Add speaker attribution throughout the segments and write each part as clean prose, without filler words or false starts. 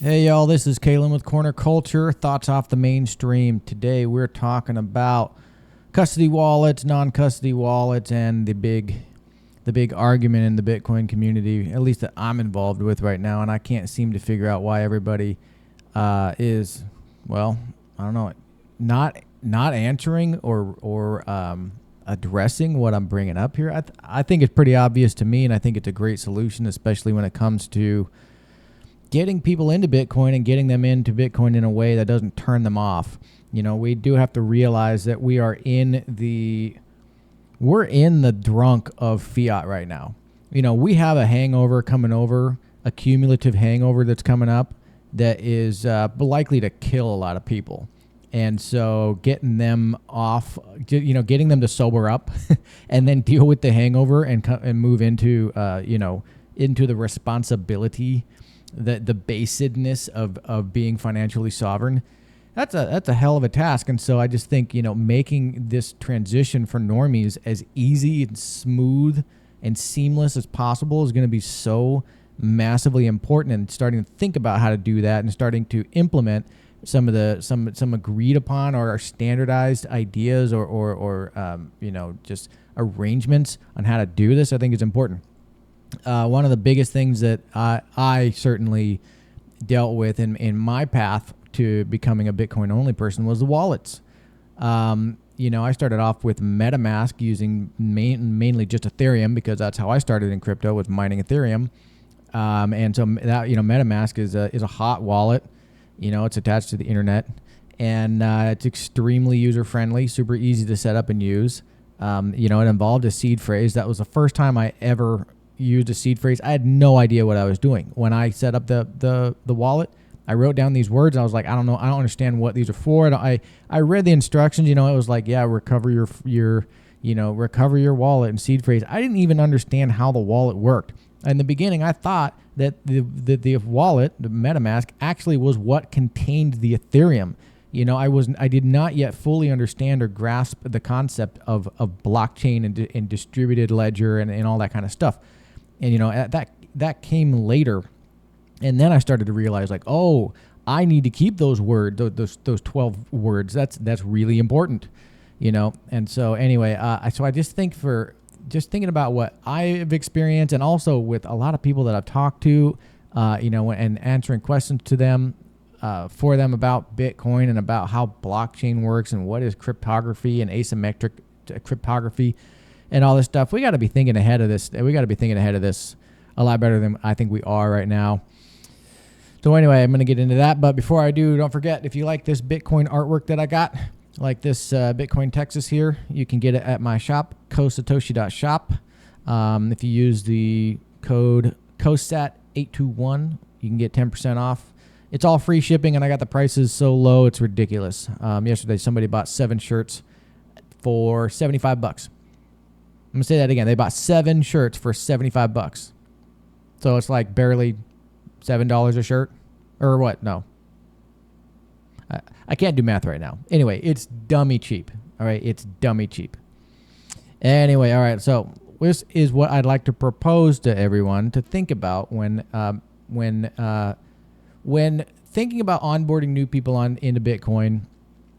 Speaker 1: Hey y'all, this is Kalen with Corner Culture, thoughts off the mainstream. Today we're talking about custody wallets, non-custody wallets, and the big argument in the Bitcoin community, at least that I'm involved with right now, and I can't seem to figure out why everybody is, well, I don't know, not answering or addressing what I'm bringing up here. I think it's pretty obvious to me, and I think it's a great solution, especially when it comes to getting people into Bitcoin and getting them into Bitcoin in a way that doesn't turn them off. You know, we do have to realize that we're in the drunk of fiat right now. You know, we have a hangover coming over, a cumulative hangover that's coming up that is likely to kill a lot of people. And so getting them off, getting them to sober up and then deal with the hangover and move into, into the responsibility, the basedness of being financially sovereign, that's a hell of a task. And so I just think, making this transition for normies as easy and smooth and seamless as possible is going to be so massively important, and starting to think about how to do that and starting to implement some of the some agreed upon or standardized ideas or just arrangements on how to do this, I think is important. One of the biggest things that I certainly dealt with in my path to becoming a Bitcoin only person was the wallets. I started off with MetaMask using mainly just Ethereum, because that's how I started in crypto, was mining Ethereum. And so that, MetaMask is a hot wallet. It's attached to the internet, and it's extremely user friendly, super easy to set up and use. It involved a seed phrase. That was the first time I ever used a seed phrase. I had no idea what I was doing. When I set up the wallet, I wrote down these words. And I was like, I don't know. I don't understand what these are for. And I read the instructions. It was like, recover recover your wallet and seed phrase. I didn't even understand how the wallet worked. In the beginning, I thought that the wallet, the MetaMask, actually was what contained the Ethereum. I did not yet fully understand or grasp the concept of blockchain and distributed ledger and all that kind of stuff. And that came later, and then I started to realize, like, oh, I need to keep those words, those 12 words. That's really important, And so anyway, so I just think thinking about what I've experienced, and also with a lot of people that I've talked to, and answering questions to them, for them about Bitcoin and about how blockchain works and what is cryptography and asymmetric cryptography and all this stuff. We got to be thinking ahead of this. We got to be thinking ahead of this a lot better than I think we are right now. So anyway, I'm going to get into that. But before I do, don't forget, if you like this Bitcoin artwork that I got, like this Bitcoin Texas here, you can get it at my shop, kosatoshi.shop. If you use the code KOSAT821, you can get 10% off. It's all free shipping, and I got the prices so low, it's ridiculous. Yesterday, somebody bought 7 shirts for $75. I'm going to say that again. They bought 7 shirts for $75. So it's like barely $7 a shirt. Or what? No. I can't do math right now. Anyway, it's dummy cheap. All right, it's dummy cheap. Anyway, all right. So this is what I'd like to propose to everyone to think about when thinking about onboarding new people into Bitcoin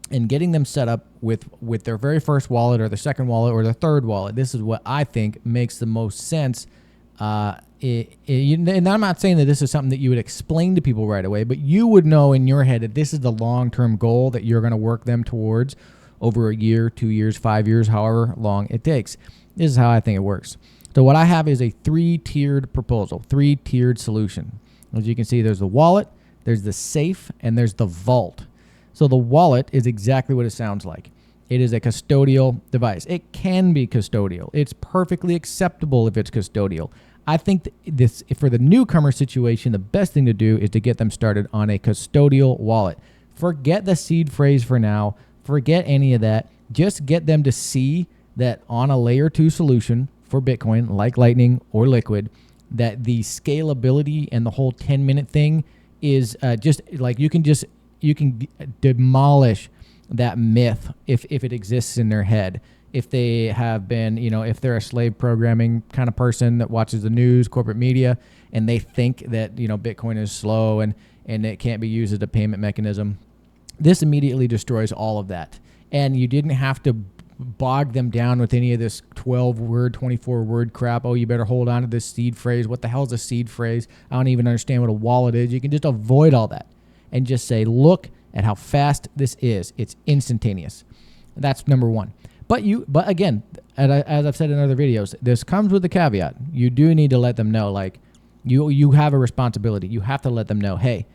Speaker 1: and getting them set up with their very first wallet or their second wallet or their third wallet. This is what I think makes the most sense. And I'm not saying that this is something that you would explain to people right away, but you would know in your head that this is the long-term goal that you're going to work them towards over a year, 2 years, 5 years, however long it takes. This is how I think it works. So what I have is a 3-tiered proposal, 3-tiered solution. As you can see, there's the wallet, there's the safe, and there's the vault. So the wallet is exactly what it sounds like. It is a custodial device. It can be custodial. It's perfectly acceptable if it's custodial. I think this, for the newcomer situation, the best thing to do is to get them started on a custodial wallet. Forget the seed phrase for now. Forget any of that. Just get them to see that on a layer 2 solution for Bitcoin, like Lightning or Liquid, that the scalability and the whole 10-minute thing is just like you can demolish that myth if it exists in their head. If they have been, if they're a slave programming kind of person that watches the news, corporate media, and they think that, Bitcoin is slow and and it can't be used as a payment mechanism. This immediately destroys all of that. And you didn't have to bog them down with any of this 12-word, 24-word crap. Oh, you better hold on to this seed phrase. What the hell is a seed phrase? I don't even understand what a wallet is. You can just avoid all that and just say, look at how fast this is. It's instantaneous. That's number one. But again, as I've said in other videos, this comes with a caveat. You do need to let them know, like, you have a responsibility. You have to let them know, hey,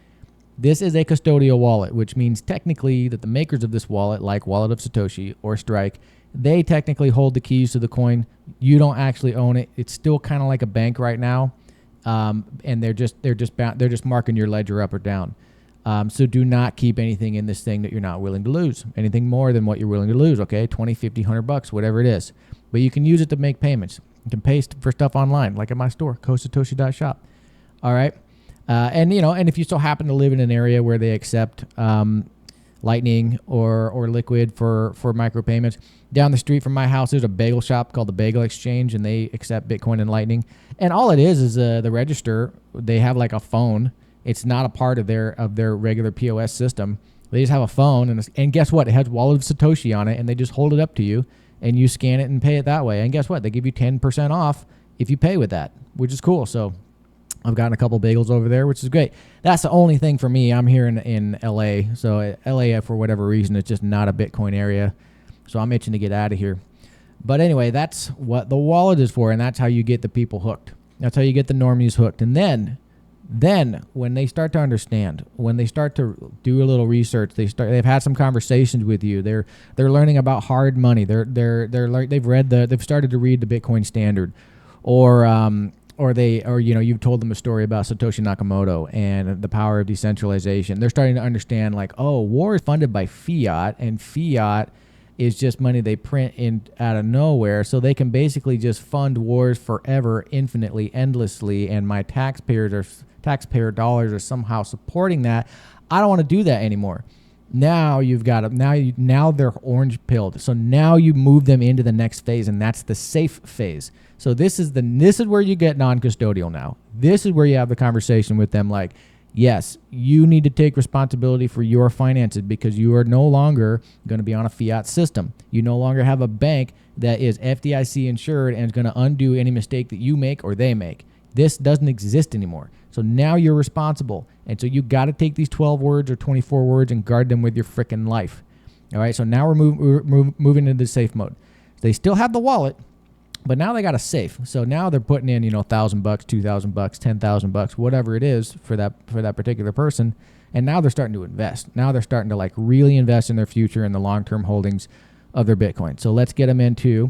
Speaker 1: this is a custodial wallet, which means technically that the makers of this wallet, like Wallet of Satoshi or Strike, they technically hold the keys to the coin. You don't actually own it. It's still kind of like a bank right now, and they're just marking your ledger up or down. So do not keep anything in this thing that you're not willing to lose. Anything more than what you're willing to lose, okay? 20, 50, $100, whatever it is. But you can use it to make payments. You can pay for stuff online, like at my store, cosatoshi.shop. All right? And if you still happen to live in an area where they accept Lightning or Liquid for micropayments, down the street from my house, there's a bagel shop called the Bagel Exchange, and they accept Bitcoin and Lightning. And all it is the register. They have like a phone. It's not a part of their regular POS system. They just have a phone, and guess what? It has Wallet of Satoshi on it, and they just hold it up to you, and you scan it and pay it that way. And guess what? They give you 10% off if you pay with that, which is cool. So I've gotten a couple bagels over there, which is great. That's the only thing for me. I'm here in LA, so LA, for whatever reason, it's just not a Bitcoin area, so I'm itching to get out of here. But anyway, that's what the wallet is for, and that's how you get the people hooked. That's how you get the normies hooked. And then when they start to understand, when they start to do a little research, they've had some conversations with you. They're learning about hard money. They've started to read the Bitcoin Standard, or you've told them a story about Satoshi Nakamoto and the power of decentralization. They're starting to understand, like, oh, war is funded by fiat, and fiat is just money they print in out of nowhere, so they can basically just fund wars forever, infinitely, endlessly, and my taxpayer dollars are somehow supporting that. I don't want to do that anymore. Now now they're orange pilled. So now you move them into the next phase, and that's the safe phase. So this is where you get non-custodial now. This is where you have the conversation with them, like, yes, you need to take responsibility for your finances, because you are no longer going to be on a fiat system. You no longer have a bank that is FDIC insured and is going to undo any mistake that you make or they make. This doesn't exist anymore. So now you're responsible. And so you got to take these 12 words or 24 words and guard them with your freaking life. All right, so now we're moving into safe mode. They still have the wallet, but now they got a safe. So now they're putting in, $1,000, $2,000, $10,000, whatever it is for that particular person. And now they're starting to invest. Now they're starting to like really invest in their future and the long-term holdings of their Bitcoin. So let's get them into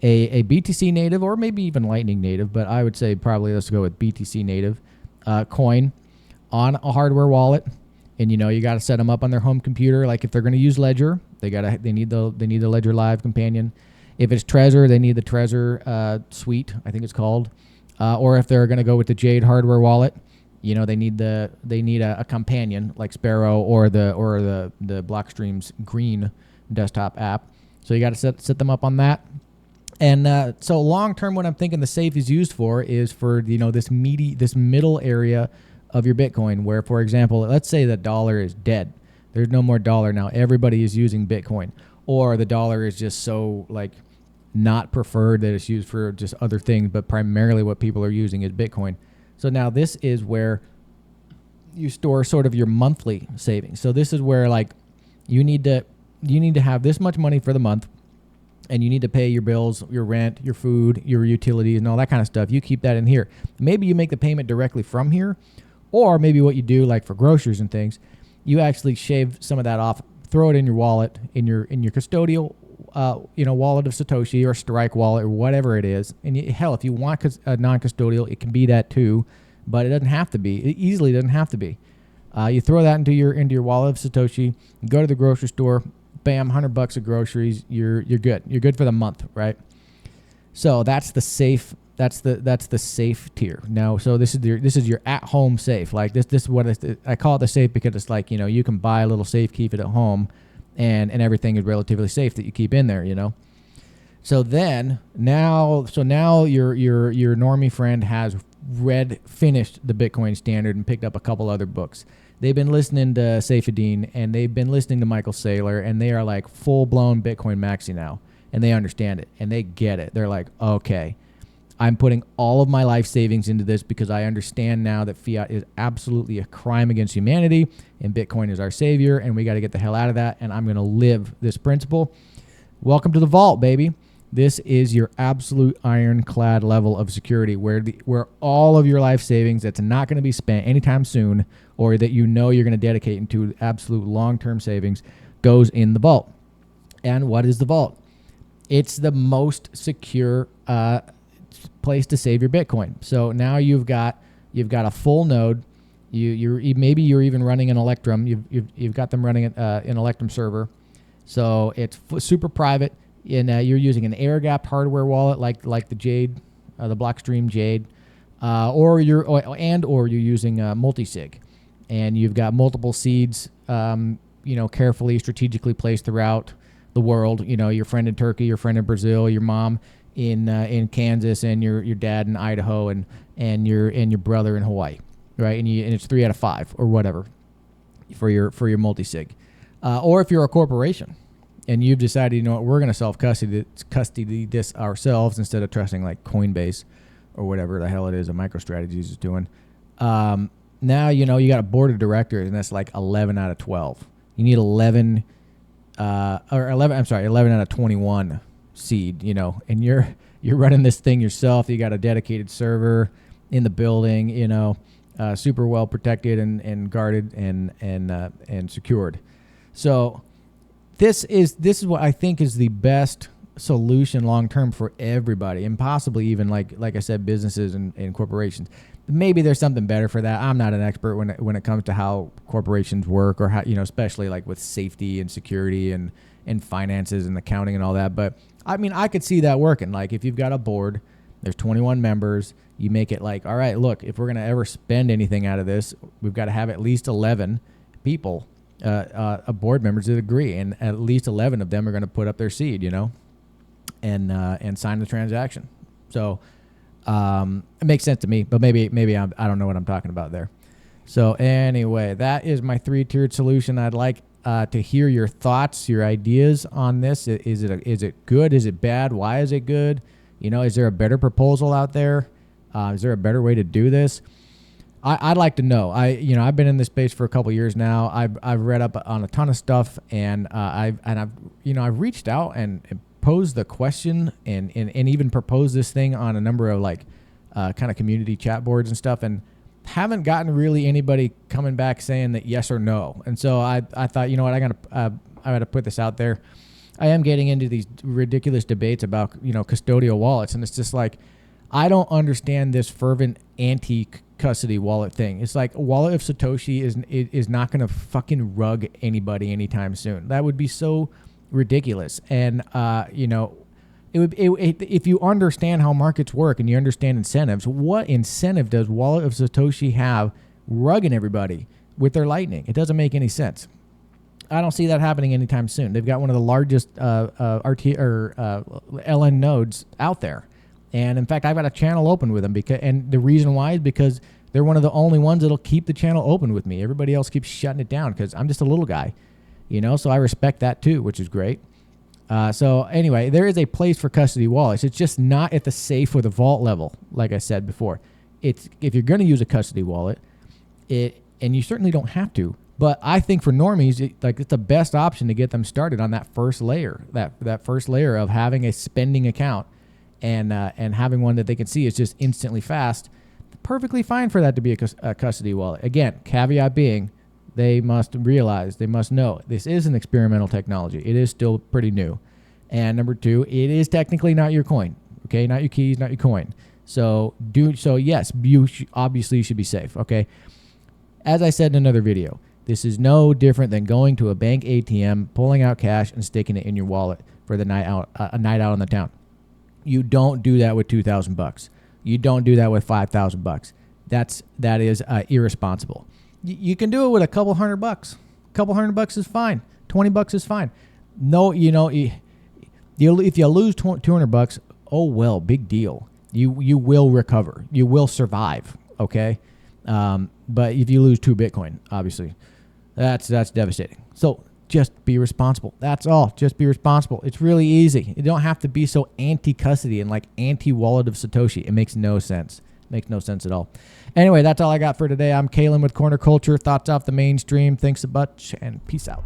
Speaker 1: a BTC native, or maybe even Lightning native, but I would say probably let's go with BTC native coin on a hardware wallet. And you got to set them up on their home computer. Like if they're going to use Ledger, they need the Ledger Live companion. If it's Trezor, they need the Trezor suite, I think it's called. Or if they're going to go with the Jade hardware wallet, they need a companion like Sparrow or the Blockstream's green desktop app. So you got to set them up on that. And so long term, what I'm thinking the safe is used for is for this middle area of your Bitcoin, where, for example, let's say the dollar is dead. There's no more dollar now. Everybody is using Bitcoin, or the dollar is just so like not preferred that it's used for just other things, but primarily what people are using is Bitcoin. So now this is where you store sort of your monthly savings. So this is where like you need to have this much money for the month, and you need to pay your bills, your rent, your food, your utilities, and all that kind of stuff. You keep that in here. Maybe you make the payment directly from here, or maybe what you do, like for groceries and things, you actually shave some of that off, throw it in your wallet, in your custodial, wallet of Satoshi or Strike wallet or whatever it is. And hell, if you want a non-custodial, it can be that too, but it doesn't have to be. It easily doesn't have to be. You throw that into your wallet of Satoshi, go to the grocery store, bam, $100 of groceries, you're good. You're good for the month, right? So that's the safe. That's the safe tier. Now, so this is your at-home safe. Like this is what I call it the safe, because it's like you can buy a little safe, keep it at home, and everything is relatively safe that you keep in there. So now your normie friend has finished the Bitcoin Standard and picked up a couple other books. they've been listening to Saifedean, and they've been listening to Michael Saylor, and they are like full-blown Bitcoin maxi now, and they understand it, and they get it. They're like, okay, I'm putting all of my life savings into this because I understand now that fiat is absolutely a crime against humanity, and Bitcoin is our savior, and we got to get the hell out of that, and I'm going to live this principle. Welcome to the vault, baby. This is your absolute ironclad level of security where all of your life savings that's not going to be spent anytime soon, or that you know you're going to dedicate into absolute long-term savings, goes in the vault. And what is the vault? It's the most secure place to save your Bitcoin. So now you've got a full node. Maybe you're even running an Electrum. You've got them running an Electrum server. So it's super private. And you're using an air-gapped hardware wallet like the Jade, the Blockstream Jade, or you're using multi-sig, and you've got multiple seeds, carefully, strategically placed throughout the world. Your friend in Turkey, your friend in Brazil, your mom in Kansas, and your dad in Idaho, and your brother in Hawaii, right? And it's 3 out of 5 or whatever for your multi-sig, or if you're a corporation. And you've decided, we're going to self-custody this ourselves instead of trusting like Coinbase or whatever the hell it is that MicroStrategy is doing. Now, you got a board of directors, and that's like 11 out of 12. You need 11 out of 21 seed, and you're running this thing yourself. You got a dedicated server in the building, super well protected and guarded and secured. So This is what I think is the best solution long term for everybody, and possibly even like I said, businesses and corporations. Maybe there's something better for that. I'm not an expert when it comes to how corporations work, or how especially like with safety and security and finances and accounting and all that. But I mean, I could see that working. Like if you've got a board, there's 21 members, you make it like, all right, look, if we're gonna ever spend anything out of this, we've got to have at least 11 people. Board members that agree, and at least 11 of them are going to put up their seed, and sign the transaction. So it makes sense to me, but maybe I don't know what I'm talking about there. So anyway, that is my 3-tiered solution. I'd like to hear your thoughts, your ideas on this. Is it good? Is it bad? Why is it good? Is there a better proposal out there? Is there a better way to do this? I'd like to know. I've been in this space for a couple of years now. I've read up on a ton of stuff, and I've reached out and posed the question and even proposed this thing on a number of kind of community chat boards and stuff, and haven't gotten really anybody coming back saying that yes or no. And so I thought, I gotta put this out there. I am getting into these ridiculous debates about custodial wallets, and it's just like, I don't understand this fervent anti-custody wallet thing. It's like a wallet of Satoshi is not going to fucking rug anybody anytime soon. That would be so ridiculous. And if you understand how markets work and you understand incentives, what incentive does wallet of Satoshi have rugging everybody with their Lightning? It doesn't make any sense. I don't see that happening anytime soon. They've got one of the largest LN nodes out there. And in fact, I've got a channel open with them and the reason why is because they're one of the only ones that'll keep the channel open with me. Everybody else keeps shutting it down because I'm just a little guy, so I respect that too, which is great. So anyway, there is a place for custody wallets. It's just not at the safe or the vault level, like I said before. If you're going to use a custody wallet, and you certainly don't have to, but I think for normies, it's the best option to get them started on that first layer, that first layer of having a spending account. And having one that they can see is just instantly fast, perfectly fine for that to be a custody wallet. Again, caveat being, they must know this is an experimental technology. It is still pretty new. And number 2, it is technically not your coin, okay? Not your keys, not your coin. So yes, you obviously should be safe, okay? As I said in another video, this is no different than going to a bank ATM, pulling out cash, and sticking it in your wallet for the night out, a night out on the town. You don't do that with $2,000. You don't do that with $5,000. That is irresponsible. You can do it with a couple $100. $200 is fine. $20 is fine. No, if you lose $200, oh well, big deal. You will recover. You will survive. Okay. But if you lose 2 Bitcoin, obviously, that's devastating. So just be responsible. That's all. Just be responsible. It's really easy. You don't have to be so anti-custody and like anti-wallet of Satoshi. It makes no sense. Makes no sense at all. Anyway, that's all I got for today. I'm Kalen with Corner Culture. Thoughts off the mainstream. Thanks a bunch, and peace out.